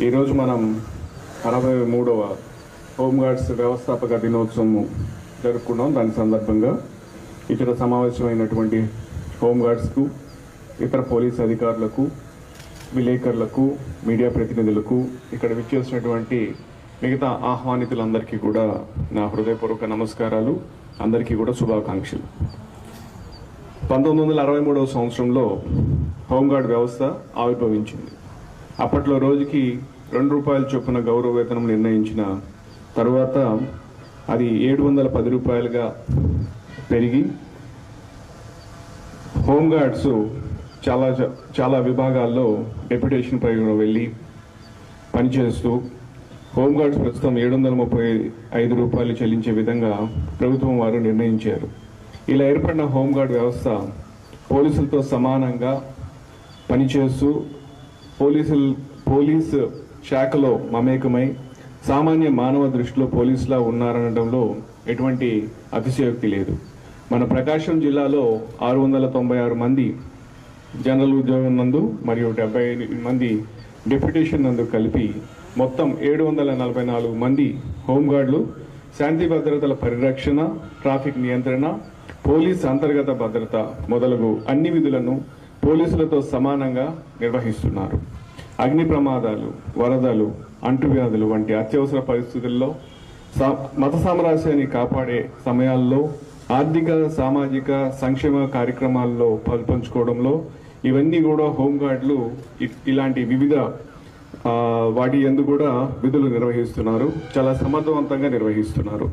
ఈరోజు మనం 63వ హోంగార్డ్స్ వ్యవస్థాపక దినోత్సవం జరుపుకున్నాం. దాని సందర్భంగా ఇక్కడ సమావేశమైనటువంటి హోంగార్డ్స్కు, ఇతర పోలీస్ అధికారులకు, విలేకరులకు, మీడియా ప్రతినిధులకు, ఇక్కడ విచ్చేసినటువంటి మిగతా ఆహ్వానితులందరికీ కూడా నా హృదయపూర్వక నమస్కారాలు. అందరికీ కూడా శుభాకాంక్షలు. 1963వ సంవత్సరంలో హోంగార్డ్ వ్యవస్థ ఆవిర్భవించింది. అప్పట్లో రోజుకి ₹2 చొప్పున గౌరవ వేతనం నిర్ణయించిన తరువాత అది 710 రూపాయలుగా పెరిగి హోంగార్డ్స్ చాలా విభాగాల్లో డెప్యుటేషన్ పై వెళ్ళి పనిచేస్తూ హోంగార్డ్స్ ప్రస్తుతం ₹735 చెల్లించే విధంగా ప్రభుత్వం వారు నిర్ణయించారు. ఇలా ఏర్పడిన హోంగార్డ్ వ్యవస్థ పోలీసులతో సమానంగా పనిచేస్తూ పోలీస్ శాఖలో మమేకమై సామాన్య మానవ దృష్టిలో పోలీసులా ఉన్నారనడంలో ఎటువంటి అతిశయోక్తి లేదు. మన ప్రకాశం జిల్లాలో 696 మంది జనరల్ ఉద్యోగం నందు మరియు 75 మంది డెప్యుటేషన్ నందు కలిపి మొత్తం 744 మంది హోంగార్డులు శాంతి భద్రతల పరిరక్షణ, ట్రాఫిక్ నియంత్రణ, పోలీస్ అంతర్గత భద్రత మొదలగు అన్ని విధులను పోలీసులతో సమానంగా నిర్వహిస్తున్నారు. అగ్ని ప్రమాదాలు, వరదలు, అంటువ్యాధులు వంటి అత్యవసర పరిస్థితుల్లో, మత సామరస్యాన్ని కాపాడే సమయాల్లో, ఆర్థిక సామాజిక సంక్షేమ కార్యక్రమాల్లో పాల్పంచుకోవడంలో ఇవన్నీ కూడా హోంగార్డులు ఇలాంటి వివిధ వాటి యందు కూడా విధులు నిర్వహిస్తున్నారు. చాలా సమర్థవంతంగా నిర్వహిస్తున్నారు.